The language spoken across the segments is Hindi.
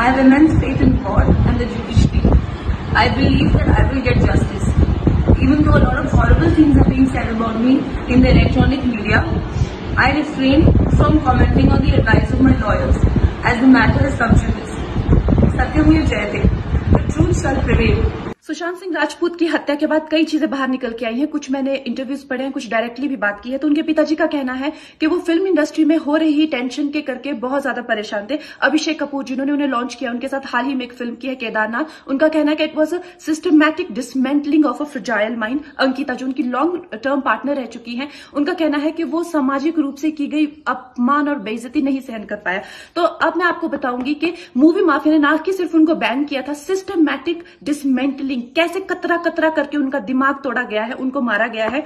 I have immense faith in God and the judiciary. I believe that I will get justice. Even though a lot of horrible things are being said about me in the electronic media, I refrain from commenting on the advice of my lawyers as the matter is sub judice. Satyam Jayate. The truth shall prevail. Sushant Singh Rajput की हत्या के बाद कई चीजें बाहर निकल के आई हैं। कुछ मैंने इंटरव्यूज पढ़े हैं, कुछ डायरेक्टली भी बात की है। तो उनके पिताजी का कहना है कि वो फिल्म इंडस्ट्री में हो रही टेंशन के करके बहुत ज्यादा परेशान थे। अभिषेक कपूर जिन्होंने उन्हें लॉन्च किया, उनके साथ हाल ही में एक फिल्म की है केदारनाथ। उनका कहना है कि it was a systematic dismantling of a fragile mind. Ankita जो उनकी लॉन्ग टर्म पार्टनर रह चुकी है, उनका कहना है कि वो सामाजिक रूप से की गई अपमान और बेइज्जती नहीं सहन कर पाया। तो अब मैं आपको बताऊंगी कि मूवी माफिया ने ना कि सिर्फ उनको बैन किया था, सिस्टमैटिक डिसमेंटलिंग, कैसे कतरा कतरा करके उनका दिमाग तोड़ा गया है, उनको मारा गया है।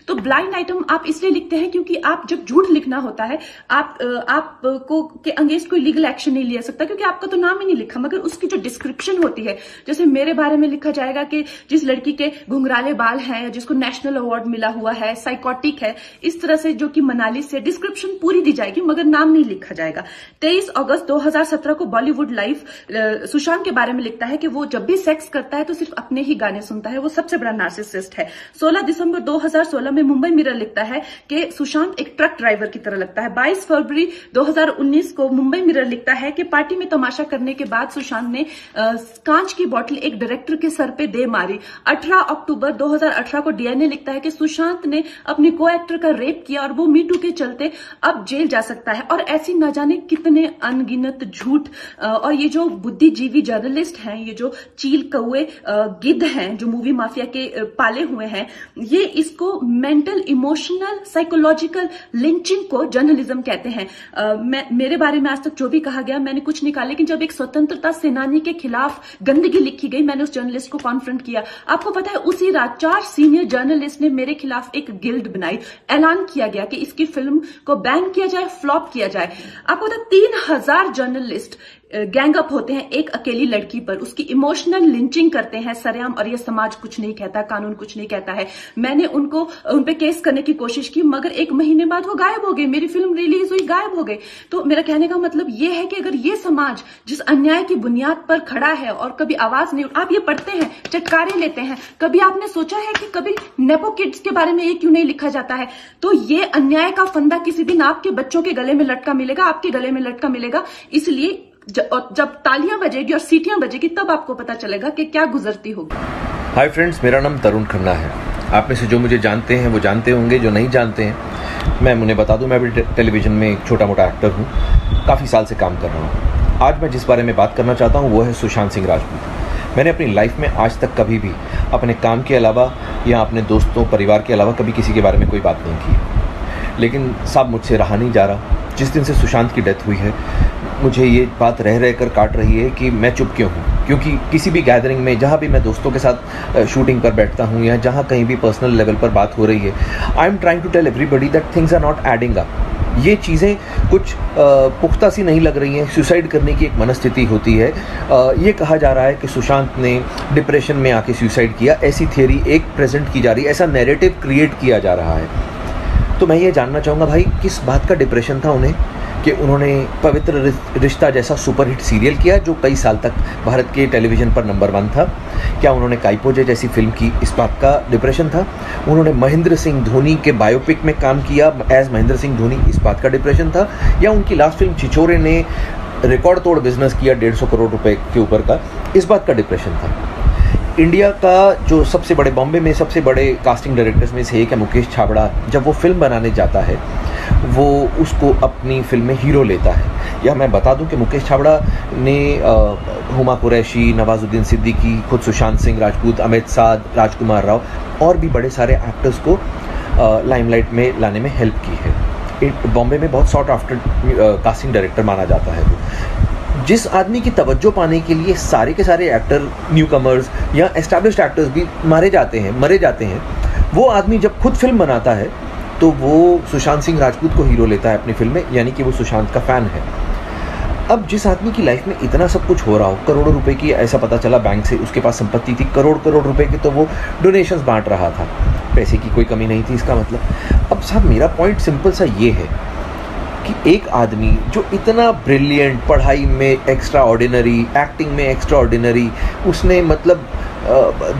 तो ब्लाइंड आइटम आप इसलिए लिखते हैं क्योंकि आप जब झूठ लिखना होता है, आपको के अगेंस्ट कोई लीगल एक्शन नहीं लिया सकता क्योंकि आपका तो नाम ही नहीं लिखा, मगर उसकी जो डिस्क्रिप्शन होती है, जैसे मेरे बारे में लिखा जाएगा कि जिस लड़की के घुंघराले बाल हैं, जिसको नेशनल अवार्ड मिला हुआ है, साइकोटिक है, इस तरह से जो कि मनाली से डिस्क्रिप्शन पूरी दी जाएगी मगर नाम नहीं लिखा जाएगा। 23 अगस्त 2017 को बॉलीवुड लाइव सुशांत के बारे में लिखता है कि वो जब भी सेक्स करता है तो सिर्फ अपने ही गाने सुनता है, वो सबसे बड़ा नार्सिसिस्ट है। 16 दिसंबर 2016 में मुंबई मिरर लिखता है कि सुशांत एक ट्रक ड्राइवर की तरह लगता है। 22 फरवरी 2019 को मुंबई मिरर लिखता है कि पार्टी में तमाशा करने के बाद सुशांत ने कांच की बोतल एक डायरेक्टर के सर पे दे मारी। 18 अक्टूबर 2018 को डीएनए लिखता है कि सुशांत ने अपनी को एक्टर का रेप किया और वो मीटू के चलते अब जेल जा सकता है। और ऐसी न जाने कितने अनगिनत झूठ। और ये जो बुद्धिजीवी जर्नलिस्ट हैं, ये जो चील कौए गिद्ध हैं जो मूवी माफिया के पाले हुए हैं, ये इसको मेंटल इमोशनल साइकोलॉजिकल लिंचिंग को जर्नलिज्म कहते हैं। मेरे बारे में आज तक जो भी कहा गया मैंने कुछ नहीं कहा, लेकिन जब एक स्वतंत्रता सेनानी के खिलाफ गंदगी लिखी गई, मैंने उस जर्नलिस्ट को कॉन्फ्रंट किया। आपको पता है उसी रात 4 सीनियर जर्नलिस्ट ने मेरे खिलाफ एक गिल्ड बनाई। ऐलान किया गया कि इसकी फिल्म को बैन किया जाए, फ्लॉप किया जाए। आपको पता 3000 जर्नलिस्ट गैंग अप होते हैं एक अकेली लड़की पर, उसकी इमोशनल लिंचिंग करते हैं सरेआम, और ये समाज कुछ नहीं कहता, कानून कुछ नहीं कहता है। मैंने उन पे केस करने की कोशिश की मगर 1 महीने बाद वो गायब हो गई, मेरी फिल्म रिलीज हुई, गायब हो गई। तो मेरा कहने का मतलब ये है कि अगर ये समाज जिस अन्याय की बुनियाद पर खड़ा है और कभी आवाज नहीं, आप ये पढ़ते हैं, चटकारे लेते हैं, कभी आपने सोचा है कि कभी नेपो किड्स के बारे में ये क्यों नहीं लिखा जाता है? तो ये अन्याय का फंदा किसी दिन आपके बच्चों के गले में लटका मिलेगा, आपके गले में लटका मिलेगा। इसलिए जब तालियां बजेगी और सीटियां बजेगी तब आपको पता चलेगा कि क्या गुजरती होगी। हाय फ्रेंड्स, मेरा नाम तरुण खन्ना है। आप में से जो मुझे जानते हैं वो जानते होंगे, जो नहीं जानते हैं मैं उन्हें बता दूं, मैं भी टेलीविजन में एक छोटा मोटा एक्टर हूं, काफ़ी साल से काम कर रहा हूं। आज मैं जिस बारे में बात करना चाहता हूं वो है सुशांत सिंह राजपूत। मैंने अपनी लाइफ में आज तक कभी भी अपने काम के अलावा या अपने दोस्तों परिवार के अलावा कभी किसी के बारे में कोई बात नहीं की, लेकिन साहब मुझसे रहा नहीं जा रहा। जिस दिन से सुशांत की डेथ हुई है मुझे ये बात रह रह कर काट रही है कि मैं चुप क्यों हूँ, क्योंकि किसी भी गैदरिंग में जहाँ भी मैं दोस्तों के साथ शूटिंग पर बैठता हूँ या जहाँ कहीं भी पर्सनल लेवल पर बात हो रही है, I am trying to tell everybody that things are not adding up. ये चीज़ें कुछ पुख्ता सी नहीं लग रही हैं। सुसाइड करने की एक मनस्थिति होती है। ये कहा जा रहा है कि सुशांत ने डिप्रेशन में आके सुसाइड किया, ऐसी थियरी एक प्रेजेंट की जा रही है, ऐसा नैरेटिव क्रिएट किया जा रहा है। तो मैं ये जानना चाहूँगा भाई किस बात का डिप्रेशन था उन्हें कि उन्होंने पवित्र रिश्ता जैसा सुपरहिट सीरियल किया जो कई साल तक भारत के टेलीविज़न पर नंबर 1 था। क्या उन्होंने काइपोजे जैसी फिल्म की, इस बात का डिप्रेशन था? उन्होंने महेंद्र सिंह धोनी के बायोपिक में काम किया एज महेंद्र सिंह धोनी, इस बात का डिप्रेशन था? या उनकी लास्ट फिल्म छिछोरे ने रिकॉर्ड तोड़ बिजनेस किया 150 करोड़ रुपए के ऊपर का, इस बात का डिप्रेशन था? इंडिया का जो सबसे बड़े, बॉम्बे में सबसे बड़े कास्टिंग डायरेक्टर्स में से एक है मुकेश छाबड़ा, जब वो फिल्म बनाने जाता है वो उसको अपनी फिल्म में हीरो लेता है। या मैं बता दूं कि मुकेश छाबड़ा ने हुमा कुरैशी, नवाजुद्दीन सिद्दीकी, खुद सुशांत सिंह राजपूत, अमित साध, राजकुमार राव और भी बड़े सारे एक्टर्स को लाइमलाइट में लाने में हेल्प की है। बॉम्बे में बहुत सॉर्ट आफ्टर कास्टिंग डायरेक्टर माना जाता है वो। जिस आदमी की तवज्जो पाने के लिए सारे के सारे एक्टर, न्यू कमर्स या एस्टैब्लिश्ड एक्टर्स भी मरे जाते हैं, वो आदमी जब खुद फिल्म बनाता है तो वो सुशांत सिंह राजपूत को हीरो लेता है अपनी फिल्म में, यानी कि वो सुशांत का फ़ैन है। अब जिस आदमी की लाइफ में इतना सब कुछ हो रहा हो, करोड़ों रुपए की, ऐसा पता चला बैंक से उसके पास संपत्ति थी करोड़ रुपए की, तो वो डोनेशंस बांट रहा था, पैसे की कोई कमी नहीं थी इसका मतलब। अब साहब मेरा पॉइंट सिंपल सा ये है कि एक आदमी जो इतना ब्रिलियंट, पढ़ाई में एक्स्ट्रा ऑर्डिनरी, एक्टिंग में एक्स्ट्रा ऑर्डिनरी, उसने मतलब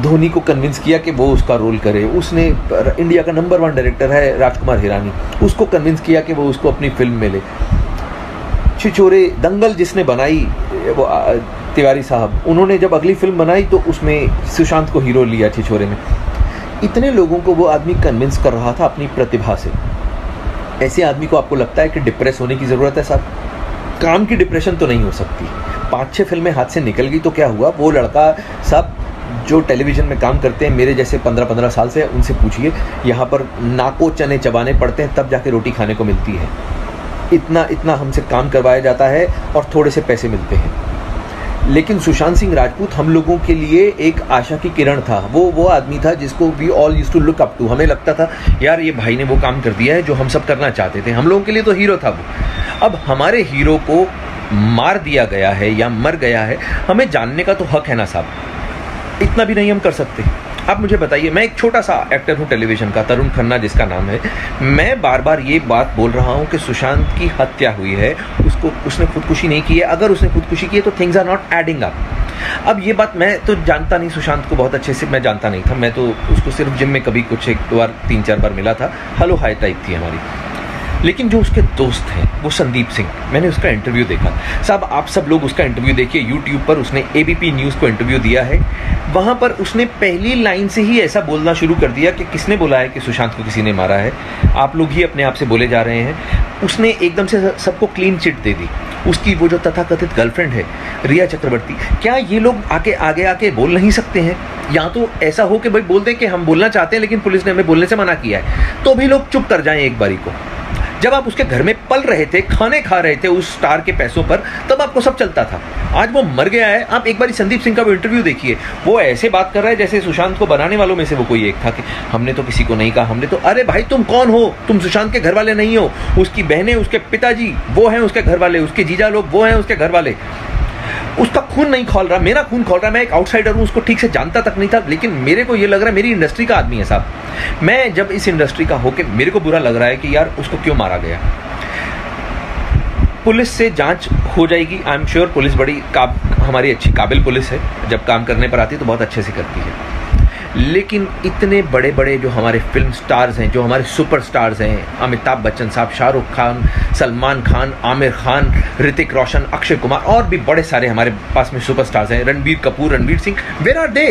धोनी को कन्विंस किया कि वो उसका रोल करे, उसने इंडिया का नंबर 1 डायरेक्टर है राजकुमार हिरानी, उसको कन्विंस किया कि वो उसको अपनी फिल्म में ले। छिछोरे, दंगल जिसने बनाई वो तिवारी साहब, उन्होंने जब अगली फिल्म बनाई तो उसमें सुशांत को हीरो लिया छिछोरे में। इतने लोगों को वो आदमी कन्विंस कर रहा था अपनी प्रतिभा से। ऐसे आदमी को आपको लगता है कि डिप्रेस होने की ज़रूरत है साहब? काम की डिप्रेशन तो नहीं हो सकती। 5-6 फिल्में हाथ से निकल गई तो क्या हुआ? वो लड़का साहब जो टेलीविज़न में काम करते हैं मेरे जैसे 15-15 साल से, उनसे पूछिए, यहाँ पर नाको चने चबाने पड़ते हैं तब जाके रोटी खाने को मिलती है। इतना हमसे काम करवाया जाता है और थोड़े से पैसे मिलते हैं। लेकिन सुशांत सिंह राजपूत हम लोगों के लिए एक आशा की किरण था। वो आदमी था जिसको we all used to look up to. हमें लगता था यार ये भाई ने वो काम कर दिया है जो हम सब करना चाहते थे। हम लोगों के लिए तो हीरो था वो। अब हमारे हीरो को मार दिया गया है या मर गया है, हमें जानने का तो हक है ना साहब। इतना भी नहीं हम कर सकते। आप मुझे बताइए, मैं एक छोटा सा एक्टर हूँ टेलीविज़न का, तरुण खन्ना जिसका नाम है। मैं बार बार ये बात बोल रहा हूँ कि सुशांत की हत्या हुई है, उसने खुदकुशी नहीं की है। अगर उसने खुदकुशी की है तो things are not adding up. अब ये बात मैं तो जानता नहीं, सुशांत को बहुत अच्छे से मैं जानता नहीं था। मैं तो उसको सिर्फ जिम में कभी कुछ 1-2 बार 3-4 बार मिला था। हेलो हाय टाइप थी हमारी। लेकिन जो उसके दोस्त हैं वो संदीप सिंह, मैंने उसका इंटरव्यू देखा साहब। आप सब लोग उसका इंटरव्यू देखिए यूट्यूब पर। उसने ABP न्यूज़ को इंटरव्यू दिया है। वहाँ पर उसने पहली लाइन से ही ऐसा बोलना शुरू कर दिया कि किसने बोला है कि सुशांत को किसी ने मारा है, आप लोग ही अपने आप से बोले जा रहे हैं। उसने एकदम से सबको क्लीन चिट दे दी। उसकी वो जो तथाकथित गर्लफ्रेंड है रिया चक्रवर्ती, क्या ये लोग आगे आके बोल नहीं सकते हैं? या तो ऐसा हो कि भाई बोल दें कि हम बोलना चाहते हैं लेकिन पुलिस ने हमें बोलने से मना किया है, तो भी लोग चुप कर जाएं एक बारी को। जब आप उसके घर में पल रहे थे, खाने खा रहे थे उस स्टार के पैसों पर, तब आपको सब चलता था। आज वो मर गया है। आप एक बारी संदीप सिंह का वो इंटरव्यू देखिए। वो ऐसे बात कर रहा है जैसे सुशांत को बनाने वालों में से वो कोई एक था कि हमने तो किसी को नहीं कहा, हमने तो। अरे भाई तुम कौन हो? तुम सुशांत के घर वाले नहीं हो। उसकी बहनें, उसके पिताजी वो हैं उसके घर वाले, उसके जीजा लोग वो हैं उसके घर वाले। उसका खून नहीं खौल रहा, मेरा खून खौल रहा। मैं एक आउटसाइडर हूँ, उसको ठीक से जानता तक नहीं था, लेकिन मेरे को ये लग रहा है मेरी इंडस्ट्री का आदमी है साहब। मैं जब इस इंडस्ट्री का होके मेरे को बुरा लग रहा है कि यार उसको क्यों मारा गया। पुलिस से जांच हो जाएगी, आई एम श्योर। पुलिस बड़ी हमारी अच्छी काबिल पुलिस है, जब काम करने पर आती है तो बहुत अच्छे से करती है। लेकिन इतने बड़े बड़े जो हमारे फिल्म स्टार्स हैं, जो हमारे सुपर स्टार्स हैं, अमिताभ बच्चन साहब, शाहरुख खान, सलमान खान, आमिर खान, ऋतिक रोशन, अक्षय कुमार, और भी बड़े सारे हमारे पास में सुपर स्टार्स हैं, Ranbir Kapoor, Ranveer Singh, where are they?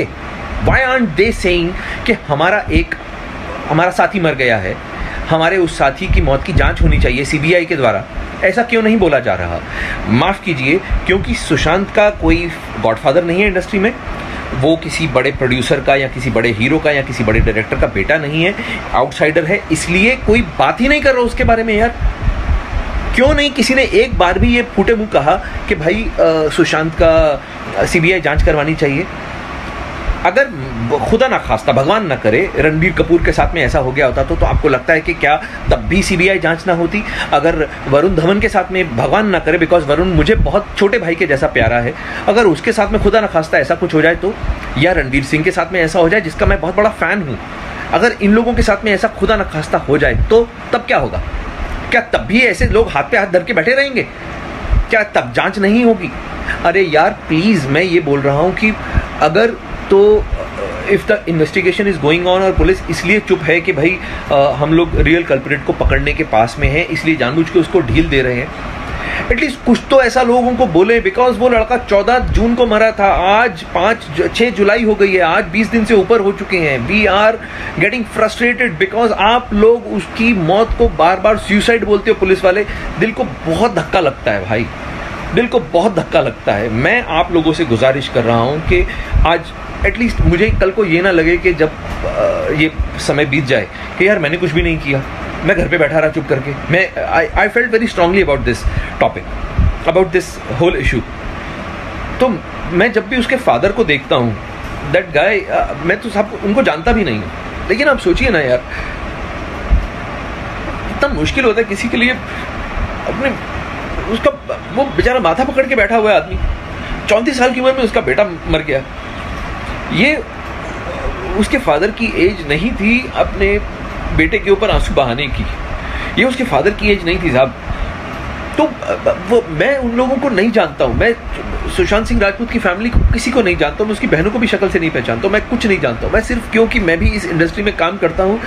Why aren't they saying कि हमारा साथी मर गया है, हमारे उस साथी की मौत की जांच होनी चाहिए CBI के द्वारा? ऐसा क्यों नहीं बोला जा रहा? माफ़ कीजिए, क्योंकि सुशांत का कोई गॉडफादर नहीं है इंडस्ट्री में। वो किसी बड़े प्रोड्यूसर का या किसी बड़े हीरो का या किसी बड़े डायरेक्टर का बेटा नहीं है, आउटसाइडर है, इसलिए कोई बात ही नहीं कर रहा उसके बारे में। यार क्यों नहीं किसी ने एक बार भी ये फूटे मुंह कहा कि भाई सुशांत का CBI जांच करवानी चाहिए? अगर खुदा ना खास्ता, भगवान ना करे, रणबीर कपूर के साथ में ऐसा हो गया होता तो आपको लगता है कि क्या तब भी CBI जांच ना होती? अगर वरुण धवन के साथ में, भगवान ना करे, बिकॉज वरुण मुझे बहुत छोटे भाई के जैसा प्यारा है, अगर उसके साथ में खुदा ना खास्ता ऐसा कुछ हो जाए तो, या रणवीर सिंह के साथ में ऐसा हो जाए जिसका मैं बहुत बड़ा फ़ैन हूँ, अगर इन लोगों के साथ में ऐसा खुदा ना खास्ता हो जाए तो तब क्या होगा? क्या तब भी ऐसे लोग हाथ पे हाथ धर के बैठे रहेंगे? क्या तब जांच नहीं होगी? अरे यार प्लीज़, मैं ये बोल रहा हूँ कि अगर तो if the investigation is going on और पुलिस इसलिए चुप है कि भाई हम लोग रियल कल्प्रिट को पकड़ने के पास में हैं, इसलिए जानबूझ के उसको ढील दे रहे हैं, एटलीस्ट कुछ तो ऐसा लोगों को बोले। बिकॉज वो लड़का 14 जून को मरा था, आज 6 जुलाई हो गई है, आज 20 दिन से ऊपर हो चुके हैं। We are getting frustrated because आप लोग उसकी मौत को बार बार सुसाइड बोलते हो पुलिस वाले। दिल को बहुत धक्का लगता है भाई, दिल को बहुत धक्का लगता है। मैं आप लोगों से गुजारिश कर रहा हूँ कि आज एटलीस्ट मुझे कल को ये ना लगे कि जब ये समय बीत जाए कि यार मैंने कुछ भी नहीं किया, मैं घर पे बैठा रहा चुप करके। मैं I felt very strongly about this topic, about this whole issue. तो मैं जब भी उसके फादर को देखता हूँ, दैट गाय, मैं तो सब उनको जानता भी नहीं हूँ, लेकिन आप सोचिए ना यार, इतना मुश्किल होता है किसी के लिए अपने, उसका वो बेचारा माथा पकड़ के बैठा हुआ है आदमी, 34 साल की उम्र में उसका बेटा मर गया। ये उसके फादर की एज नहीं थी अपने बेटे के ऊपर आंसू बहाने की, ये उसके फादर की एज नहीं थी साहब। तो वो मैं उन लोगों को नहीं जानता हूँ। मैं सुशांत सिंह राजपूत की फैमिली को किसी को नहीं जानता हूँ, मैं उसकी बहनों को भी शक्ल से नहीं पहचानता हूँ, मैं कुछ नहीं जानता हूँ। मैं सिर्फ क्योंकि मैं भी इस इंडस्ट्री में काम करता हूँ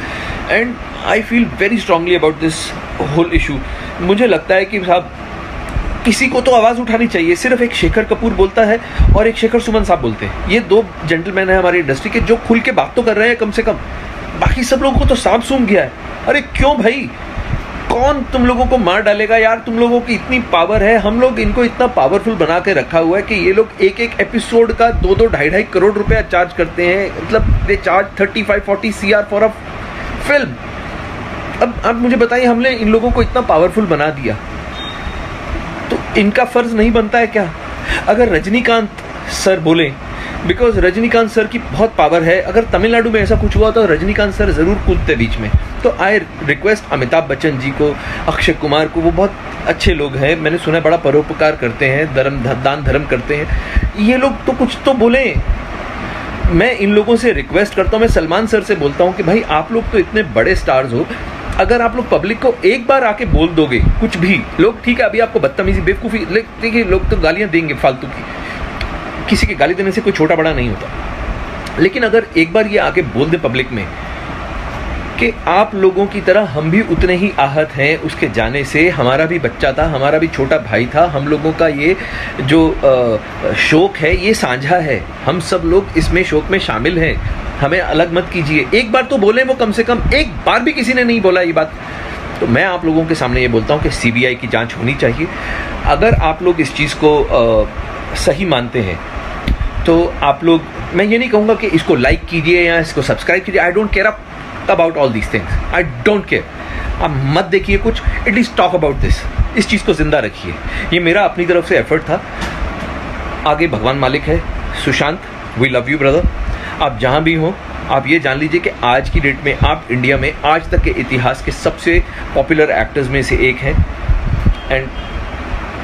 and I feel very strongly about this whole issue. मुझे लगता है कि साहब किसी को तो आवाज़ उठानी चाहिए। सिर्फ एक शेखर कपूर बोलता है और एक शेखर सुमन साहब बोलते हैं, ये दो जेंटलमैन हैं हमारी इंडस्ट्री के जो खुल के बात तो कर रहे हैं कम से कम। बाकी सब लोगों को तो सांप सूंघ गया है। अरे क्यों भाई, कौन तुम लोगों को मार डालेगा यार? तुम लोगों की इतनी पावर है, हम लोग इनको इतना पावरफुल बना के रखा हुआ है कि ये लोग एक एक एपिसोड का 2-2 ढाई करोड़ रुपया चार्ज करते हैं। मतलब they charge 35-40 CR for a film. अब आप मुझे बताइए, हमने इन लोगों को इतना पावरफुल बना दिया तो इनका फर्ज नहीं बनता है क्या? अगर रजनीकांत सर बोले, बिकॉज रजनीकांत सर की बहुत पावर है, अगर तमिलनाडु में ऐसा कुछ हुआ तो रजनीकांत सर जरूर कूदते बीच में। तो आई रिक्वेस्ट अमिताभ बच्चन जी को, अक्षय कुमार को, वो बहुत अच्छे लोग हैं, मैंने सुना बड़ा परोपकार करते हैं, दान धर्म करते हैं, ये लोग तो कुछ तो बोले। मैं इन लोगों से रिक्वेस्ट करता हूँ, मैं सलमान सर से बोलता हूँ कि भाई आप लोग तो इतने बड़े स्टार्स हो, अगर आप लोग पब्लिक को एक बार आके बोल दोगे कुछ भी, लोग ठीक है अभी आपको बदतमीजी बेवकूफ़ी देखिए, लोग तो गालियाँ देंगे फालतू की, किसी के गाली देने से कोई छोटा बड़ा नहीं होता, लेकिन अगर एक बार ये आके बोल दे पब्लिक में कि आप लोगों की तरह हम भी उतने ही आहत हैं उसके जाने से, हमारा भी बच्चा था, हमारा भी छोटा भाई था, हम लोगों का ये जो शोक है ये साझा है, हम सब लोग इसमें शोक में शामिल हैं, हमें अलग मत कीजिए। एक बार तो बोले वो, कम से कम एक बार भी किसी ने नहीं बोला ये बात। तो मैं आप लोगों के सामने ये बोलता हूँ कि CBI की जांच होनी चाहिए। अगर आप लोग इस चीज़ को सही मानते हैं तो आप लोग, मैं ये नहीं कहूँगा कि इसको लाइक कीजिए या इसको सब्सक्राइब कीजिए, I don't care about all these things, I don't care. आप मत देखिए कुछ, एटलीस्ट टॉक अबाउट दिस, इस चीज़ को जिंदा रखिए। ये मेरा अपनी तरफ से एफर्ट था, आगे भगवान मालिक है। Sushant, we love you brother. आप जहाँ भी हों, आप ये जान लीजिए कि आज की डेट में आप इंडिया में आज तक के इतिहास के सबसे पॉपुलर एक्टर्स में से एक हैं एंड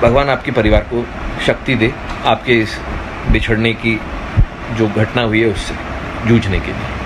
भगवान आपके परिवार को शक्ति दे आपके इस बिछड़ने की जो घटना हुई है उससे जूझने के लिए।